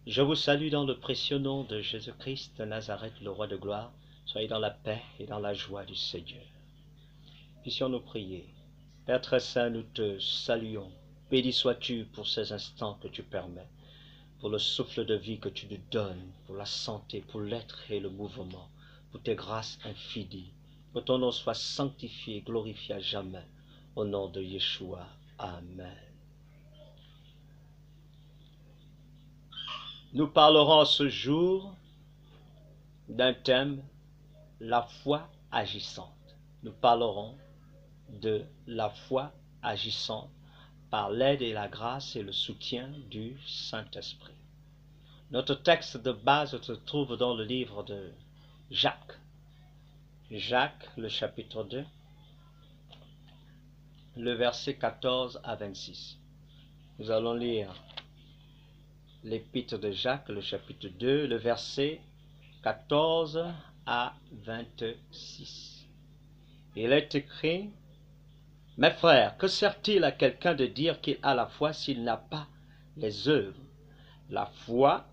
Je vous salue dans le précieux nom de Jésus-Christ de Nazareth, le roi de gloire. Soyez dans la paix et dans la joie du Seigneur. Puissions-nous prier. Père très saint, nous te saluons. Béni sois-tu pour ces instants que tu permets, pour le souffle de vie que tu nous donnes, pour la santé, pour l'être et le mouvement, pour tes grâces infinies. Que ton nom soit sanctifié et glorifié à jamais. Au nom de Yeshua. Amen. Nous parlerons ce jour d'un thème, la foi agissante. Nous parlerons de la foi agissante par l'aide et la grâce et le soutien du Saint-Esprit. Notre texte de base se trouve dans le livre de Jacques. Jacques, le chapitre 2, le verset 14 à 26. Nous allons lire l'épître de Jacques, le chapitre 2, le verset 14 à 26. Il est écrit: Mes frères, que sert-il à quelqu'un de dire qu'il a la foi s'il n'a pas les œuvres? La foi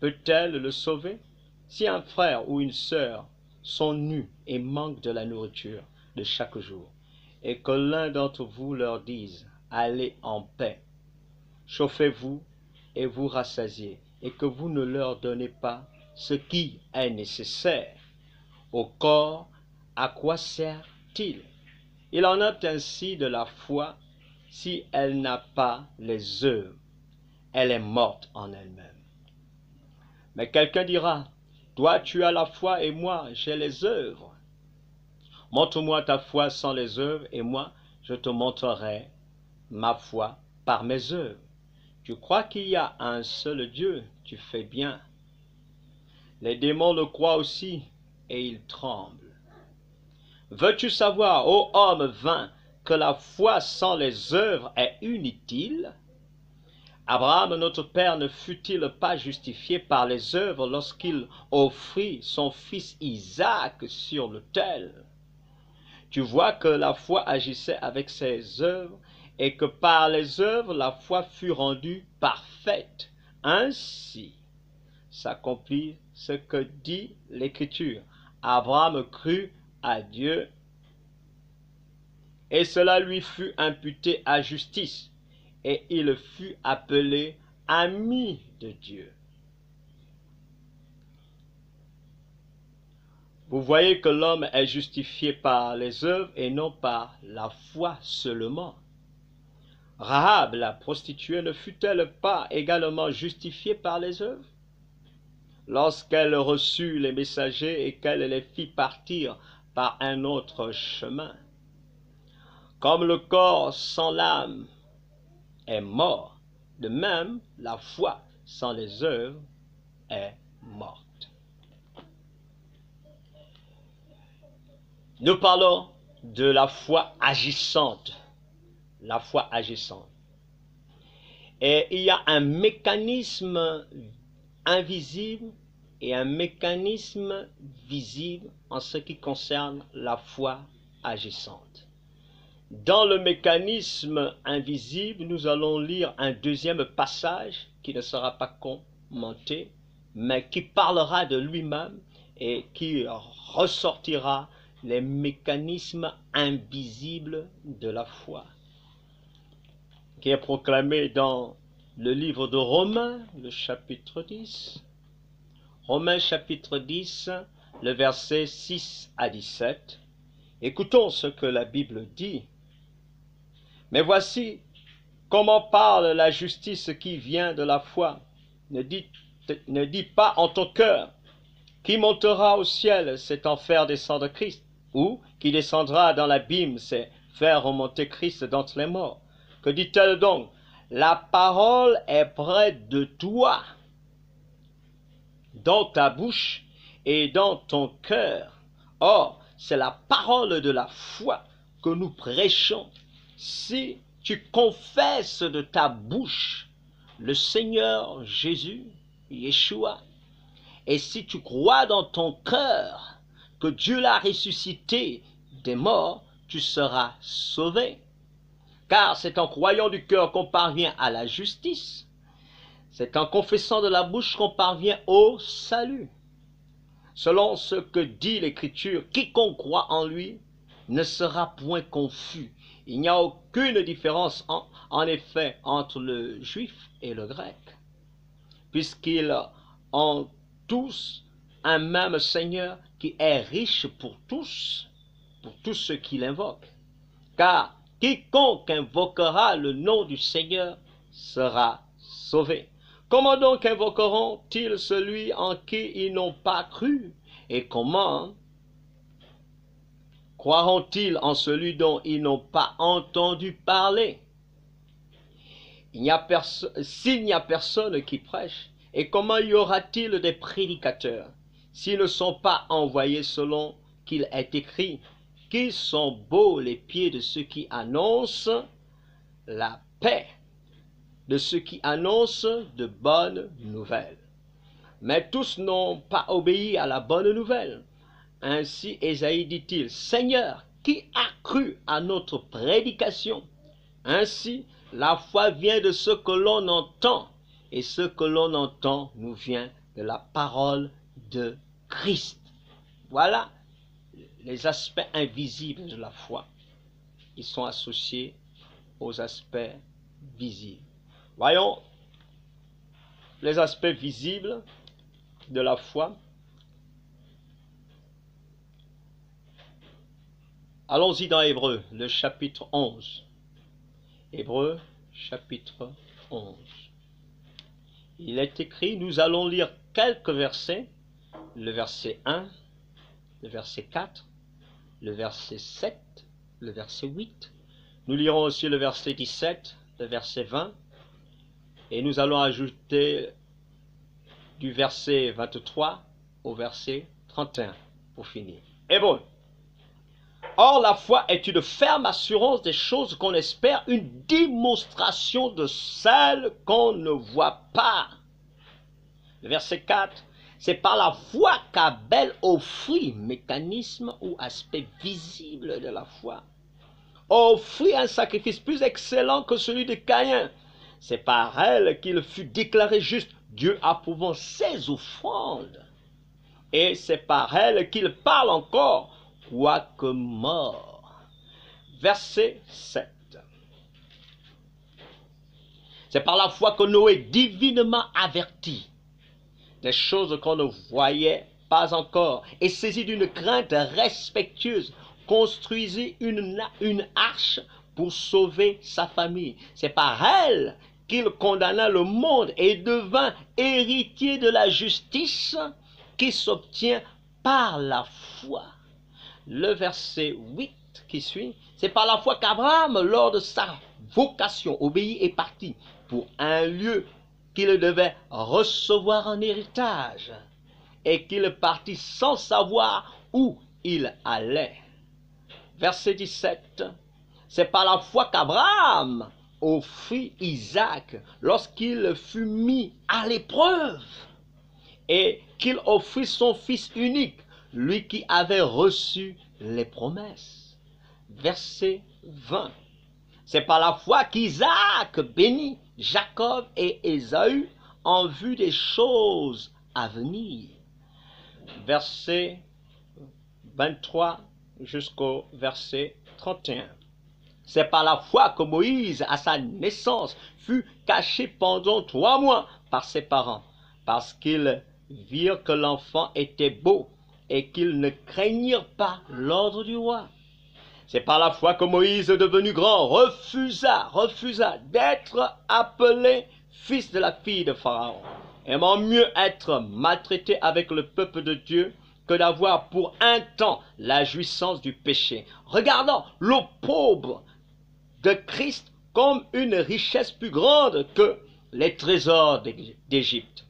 peut-elle le sauver? Si un frère ou une sœur sont nus et manquent de la nourriture de chaque jour, et que l'un d'entre vous leur dise: Allez en paix, chauffez-vous et vous rassasiez, et que vous ne leur donnez pas ce qui est nécessaire au corps, à quoi sert-il? Il en est ainsi de la foi, si elle n'a pas les œuvres, elle est morte en elle-même. Mais quelqu'un dira: Toi tu as la foi et moi j'ai les œuvres. Montre-moi ta foi sans les œuvres, et moi je te montrerai ma foi par mes œuvres. Tu crois qu'il y a un seul Dieu, tu fais bien. Les démons le croient aussi, et ils tremblent. Veux-tu savoir, ô homme vain, que la foi sans les œuvres est inutile? Abraham, notre père, ne fut-il pas justifié par les œuvres lorsqu'il offrit son fils Isaac sur l'autel? Tu vois que la foi agissait avec ses œuvres, et que par les œuvres la foi fut rendue parfaite. Ainsi s'accomplit ce que dit l'Écriture. Abraham crut à Dieu, et cela lui fut imputé à justice, et il fut appelé ami de Dieu. Vous voyez que l'homme est justifié par les œuvres et non par la foi seulement. Rahab, la prostituée, ne fut-elle pas également justifiée par les œuvres? Lorsqu'elle reçut les messagers et qu'elle les fit partir par un autre chemin. Comme le corps sans l'âme est mort, de même la foi sans les œuvres est morte. Nous parlons de la foi agissante. La foi agissante. Et il y a un mécanisme invisible et un mécanisme visible en ce qui concerne la foi agissante. Dans le mécanisme invisible, nous allons lire un deuxième passage qui ne sera pas commenté, mais qui parlera de lui-même et qui ressortira les mécanismes invisibles de la foi, qui est proclamé dans le livre de Romains, le chapitre 10. Romains chapitre 10, le verset 6 à 17. Écoutons ce que la Bible dit. Mais voici comment parle la justice qui vient de la foi. Ne dis pas en ton cœur: qui montera au ciel, c'est en faire descendre Christ, ou qui descendra dans l'abîme, c'est faire remonter Christ d'entre les morts. Que dit-elle donc? La parole est près de toi, dans ta bouche et dans ton cœur. Or, c'est la parole de la foi que nous prêchons. Si tu confesses de ta bouche le Seigneur Jésus, Yeshua, et si tu crois dans ton cœur que Dieu l'a ressuscité des morts, tu seras sauvé. Car c'est en croyant du cœur qu'on parvient à la justice. C'est en confessant de la bouche qu'on parvient au salut. Selon ce que dit l'Écriture, quiconque croit en lui ne sera point confus. Il n'y a aucune différence en effet entre le juif et le grec, puisqu'ils ont tous un même Seigneur qui est riche pour tous ceux qui l'invoquent. Car quiconque invoquera le nom du Seigneur sera sauvé. Comment donc invoqueront-ils celui en qui ils n'ont pas cru? Et comment croiront-ils en celui dont ils n'ont pas entendu parler? S'il n'y a personne qui prêche, et comment y aura-t-il des prédicateurs s'ils ne sont pas envoyés selon qu'il est écrit? Qu'ils sont beaux les pieds de ceux qui annoncent la paix, de ceux qui annoncent de bonnes nouvelles. Mais tous n'ont pas obéi à la bonne nouvelle. Ainsi Ésaïe dit-il, Seigneur, qui a cru à notre prédication? Ainsi, la foi vient de ce que l'on entend, et ce que l'on entend nous vient de la parole de Christ. Voilà les aspects invisibles de la foi. Ils sont associés aux aspects visibles. Voyons les aspects visibles de la foi. Allons-y dans Hébreux, le chapitre 11. Hébreux, chapitre 11. Il est écrit, nous allons lire quelques versets, le verset 1, le verset 4, le verset 7, le verset 8. Nous lirons aussi le verset 17, le verset 20, et nous allons ajouter du verset 23 au verset 31 pour finir. Hébreux. Or, la foi est une ferme assurance des choses qu'on espère, une démonstration de celles qu'on ne voit pas. Le verset 4, c'est par la foi qu'Abel offrit, mécanisme ou aspect visible de la foi, offrit un sacrifice plus excellent que celui de Caïn. C'est par elle qu'il fut déclaré juste, Dieu approuvant ses offrandes. Et c'est par elle qu'il parle encore, quoique mort. Verset 7. C'est par la foi que Noé, divinement averti des choses qu'on ne voyait pas encore, et saisi d'une crainte respectueuse, construisit une arche pour sauver sa famille. C'est par elle qu'il condamna le monde et devint héritier de la justice qui s'obtient par la foi. Le verset 8 qui suit, c'est par la foi qu'Abraham, lors de sa vocation, obéit et partit pour un lieu qu'il devait recevoir en héritage, et qu'il partit sans savoir où il allait. Verset 17, c'est par la foi qu'Abraham offrit Isaac lorsqu'il fut mis à l'épreuve, et qu'il offrit son fils unique, lui qui avait reçu les promesses. Verset 20, c'est par la foi qu'Isaac bénit Jacob et Ésaü en vue des choses à venir. Verset 23 jusqu'au verset 31. C'est par la foi que Moïse, à sa naissance, fut caché pendant 3 mois par ses parents, parce qu'ils virent que l'enfant était beau et qu'ils ne craignirent pas l'ordre du roi. C'est par la foi que Moïse, devenu grand, refusa d'être appelé fils de la fille de Pharaon, aimant mieux être maltraité avec le peuple de Dieu que d'avoir pour un temps la jouissance du péché, regardant le pauvre de Christ comme une richesse plus grande que les trésors d'Égypte,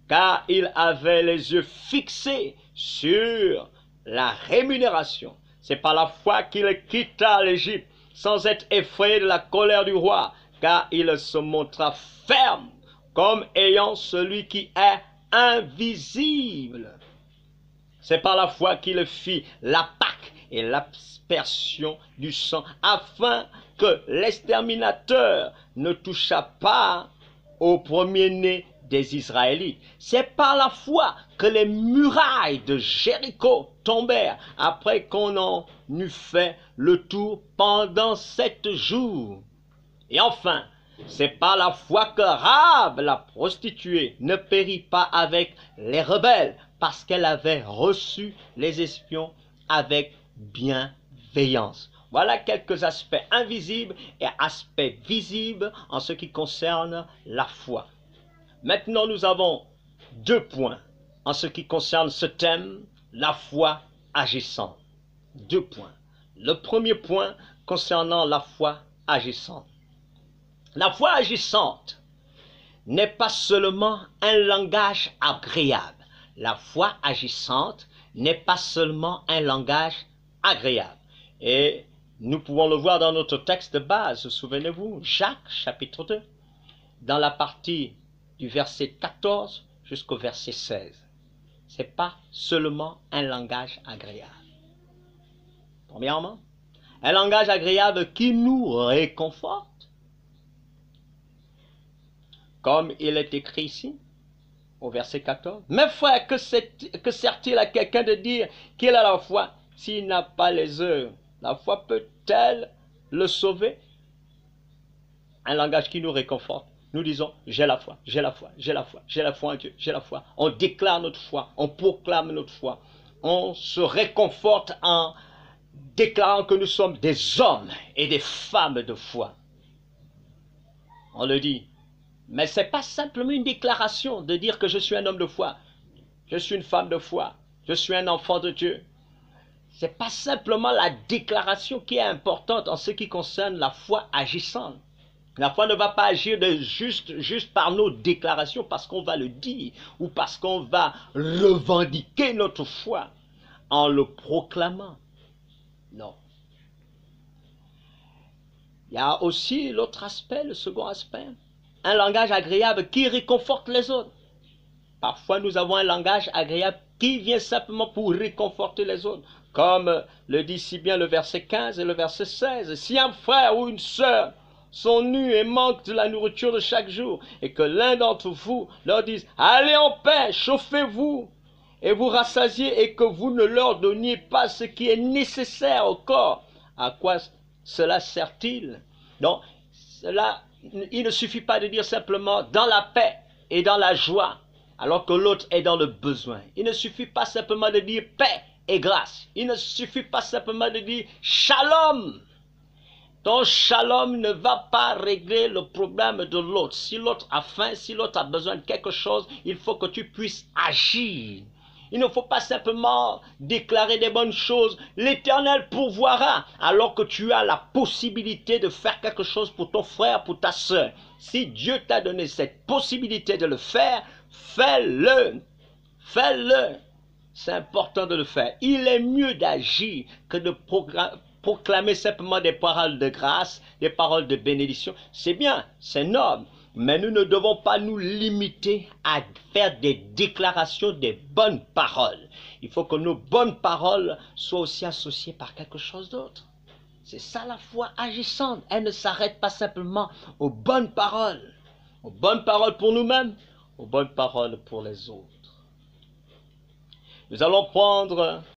car il avait les yeux fixés sur la rémunération. C'est par la foi qu'il quitta l'Égypte sans être effrayé de la colère du roi, car il se montra ferme comme ayant celui qui est invisible. C'est par la foi qu'il fit la Pâque et l'aspersion du sang, afin que l'exterminateur ne touchât pas au premier-né des Israélites. C'est par la foi que les murailles de Jéricho tombèrent après qu'on en eut fait le tour pendant 7 jours. Et enfin, c'est par la foi que Rahab, la prostituée, ne périt pas avec les rebelles, parce qu'elle avait reçu les espions avec bienveillance. Voilà quelques aspects invisibles et aspects visibles en ce qui concerne la foi. Maintenant, nous avons 2 points en ce qui concerne ce thème, la foi agissante. 2 points. Le premier point concernant la foi agissante. La foi agissante n'est pas seulement un langage agréable. La foi agissante n'est pas seulement un langage agréable. Et nous pouvons le voir dans notre texte de base, souvenez-vous, Jacques chapitre 2, dans la partie du verset 14 jusqu'au verset 16. Ce n'est pas seulement un langage agréable. Premièrement, un langage agréable qui nous réconforte, comme il est écrit ici, au verset 14. Mes frères, que sert-il à quelqu'un de dire qu'il a la foi s'il n'a pas les œuvres? La foi peut-elle le sauver? Un langage qui nous réconforte. Nous disons, j'ai la foi, j'ai la foi, j'ai la foi, j'ai la foi en Dieu, j'ai la foi. On déclare notre foi, on proclame notre foi. On se réconforte en déclarant que nous sommes des hommes et des femmes de foi. On le dit. Mais ce n'est pas simplement une déclaration de dire que je suis un homme de foi, je suis une femme de foi, je suis un enfant de Dieu. Ce n'est pas simplement la déclaration qui est importante en ce qui concerne la foi agissante. La foi ne va pas agir juste par nos déclarations, parce qu'on va le dire, ou parce qu'on va revendiquer notre foi en le proclamant. Non. Il y a aussi l'autre aspect, le second aspect. Un langage agréable qui réconforte les autres. Parfois, nous avons un langage agréable qui vient simplement pour réconforter les autres. Comme le dit si bien le verset 15 et le verset 16. Si un frère ou une sœur sont nus et manquent de la nourriture de chaque jour, et que l'un d'entre vous leur dise « Allez en paix, chauffez-vous, et vous rassasiez, et que vous ne leur donniez pas ce qui est nécessaire au corps, à quoi cela sert-il » Donc, il ne suffit pas de dire simplement « dans la paix et dans la joie », alors que l'autre est dans le besoin. Il ne suffit pas simplement de dire « paix et grâce ». Il ne suffit pas simplement de dire « shalom ». Ton shalom ne va pas régler le problème de l'autre. Si l'autre a faim, si l'autre a besoin de quelque chose, il faut que tu puisses agir. Il ne faut pas simplement déclarer des bonnes choses. L'Éternel pourvoira, alors que tu as la possibilité de faire quelque chose pour ton frère, pour ta soeur. Si Dieu t'a donné cette possibilité de le faire, fais-le. Fais-le. C'est important de le faire. Il est mieux d'agir que de proclamer simplement des paroles de grâce, des paroles de bénédiction. C'est bien, c'est noble, mais nous ne devons pas nous limiter à faire des déclarations, des bonnes paroles. Il faut que nos bonnes paroles soient aussi associées par quelque chose d'autre. C'est ça la foi agissante. Elle ne s'arrête pas simplement aux bonnes paroles pour nous-mêmes, aux bonnes paroles pour les autres. Nous allons prendre